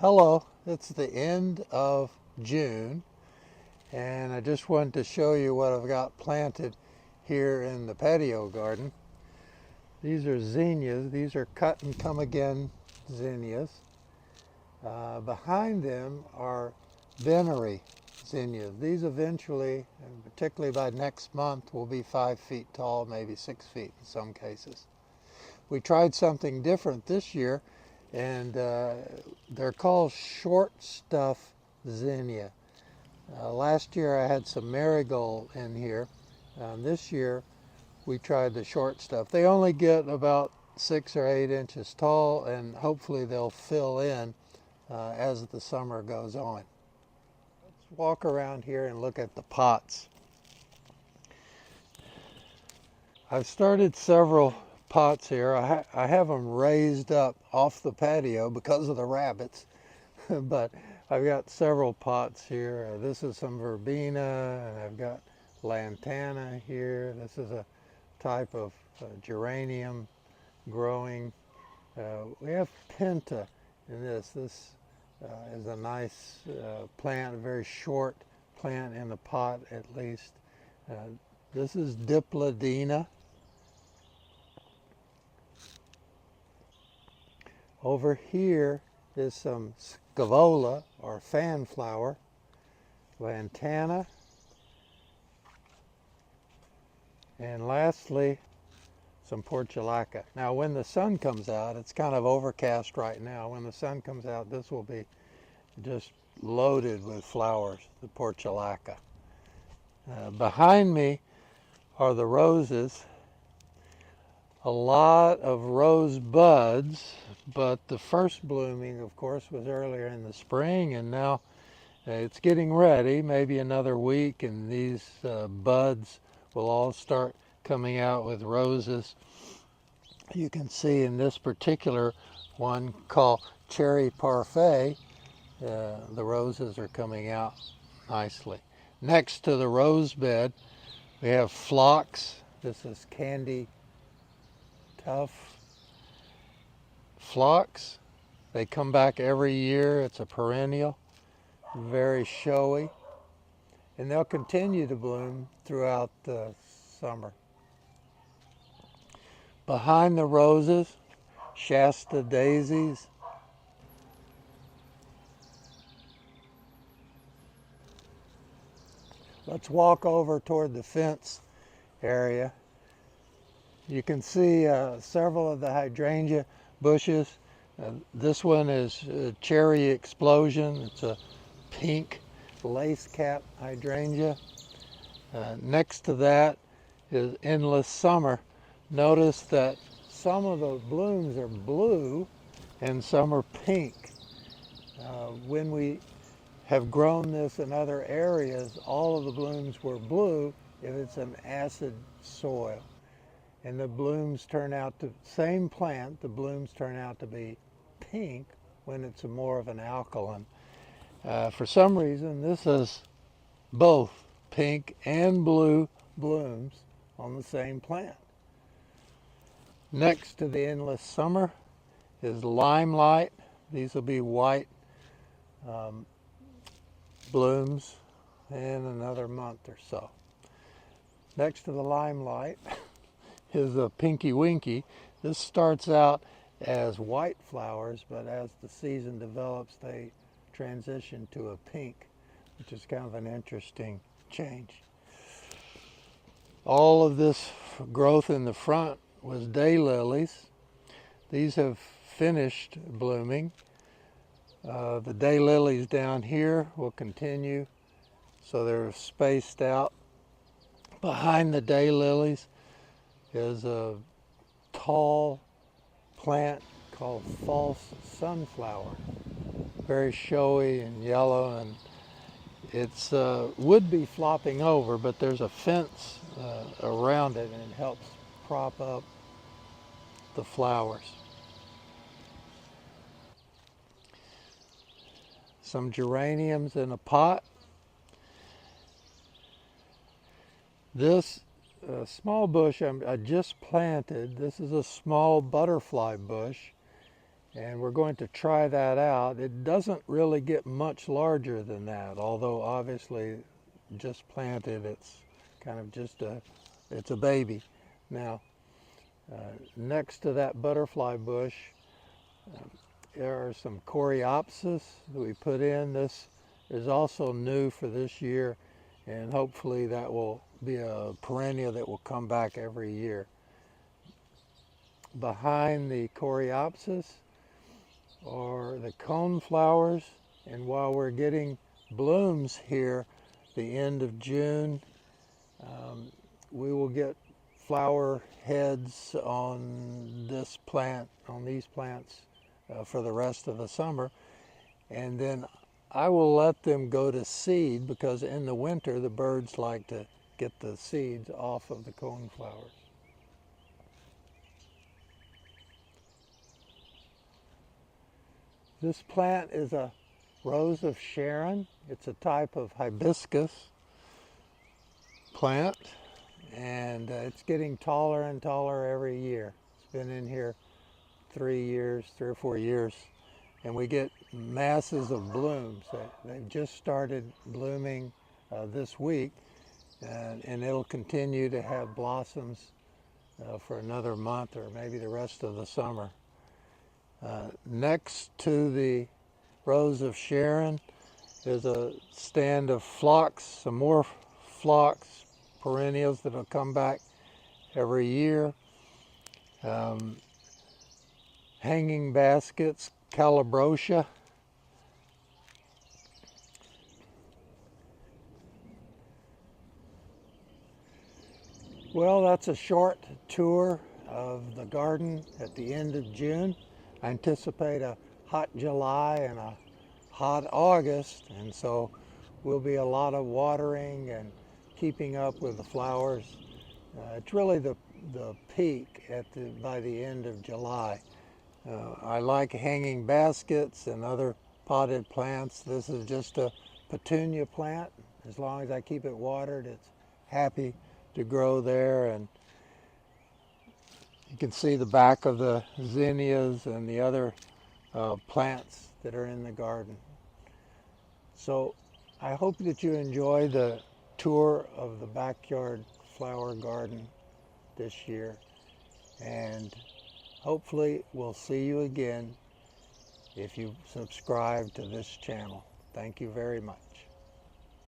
Hello, it's the end of June, and I just wanted to show you what I've got planted here in the patio garden. These are zinnias. These are cut and come again zinnias. Behind them are venery zinnias. These eventually, and particularly by next month, will be 5 feet tall, maybe 6 feet in some cases. We tried something different this year, and they're called short stuff zinnia. Last year I had some marigold in here. This year we tried the short stuff. They only get about 6 or 8 inches tall, and hopefully they'll fill in as the summer goes on. Let's walk around here and look at the pots. I've started several pots here. I have them raised up off the patio because of the rabbits, but I've got several pots here. This is some verbena, and I've got lantana here. This is a type of geranium growing. We have penta in this. This is a nice plant, a very short plant in the pot at least. Uh, this is dipladena. Over here is some scaevola or fanflower, lantana, and lastly some portulaca. Now when the sun comes out, it's kind of overcast right now. When the sun comes out, this will be just loaded with flowers, the portulaca. Behind me are the roses. A lot of rose buds, but the first blooming, of course, was earlier in the spring, and now it's getting ready. Maybe another week, and these buds will all start coming out with roses. You can see in this particular one called Cherry Parfait, the roses are coming out nicely. Next to the rose bed, we have phlox. This is candy tough phlox. They come back every year. It's a perennial, very showy, and they'll continue to bloom throughout the summer. Behind the roses, Shasta daisies. Let's walk over toward the fence area. You can see several of the hydrangea bushes. This one is Cherry Explosion. It's a pink lace cap hydrangea. Next to that is Endless Summer. Notice that some of the blooms are blue and some are pink. When we have grown this in other areas, all of the blooms were blue if it's an acid soil. And the blooms turn out to, same plant, the blooms turn out to be pink when it's more of an alkaline. For some reason, this is both pink and blue blooms on the same plant. Next to the Endless Summer is Limelight. These will be white blooms in another month or so. Next to the Limelight is a Pinky Winky. This starts out as white flowers, but as the season develops, they transition to a pink, which is kind of an interesting change. All of this growth in the front was daylilies. These have finished blooming. The daylilies down here will continue, so they're spaced out. Behind the daylilies is a tall plant called false sunflower, very showy and yellow, and it's would be flopping over, but there's a fence around it, and it helps prop up the flowers. Some geraniums in a pot. This small bush I just planted. This is a small butterfly bush, And we're going to try that out. It doesn't really get much larger than that, although obviously just planted, it's kind of just it's a baby. Now, next to that butterfly bush, there are some coreopsis that we put in. This is also new for this year, and hopefully that will be a perennial that will come back every year. Behind the coreopsis are the cone flowers, and while we're getting blooms here the end of June, we will get flower heads on this plant, on these plants, for the rest of the summer. And then I will let them go to seed, because in the winter the birds like to get the seeds off of the cone flowers. This plant is a rose of Sharon. It's a type of hibiscus plant, and it's getting taller and taller every year. It's been in here 3 or 4 years, and we get masses of blooms. They've just started blooming this week, and it'll continue to have blossoms for another month or maybe the rest of the summer. Next to the Rose of Sharon is a stand of phlox, some more phlox perennials that will come back every year. Hanging baskets, Calabrotia. Well, that's a short tour of the garden at the end of June. I anticipate a hot July and a hot August, and so will be a lot of watering and keeping up with the flowers. It's really the peak by the end of July. I like hanging baskets and other potted plants. This is just a petunia plant. As long as I keep it watered, it's happy to grow there. And you can see the back of the zinnias and the other plants that are in the garden. So I hope that you enjoy the tour of the backyard flower garden this year, and hopefully we'll see you again if you subscribe to this channel. Thank you very much.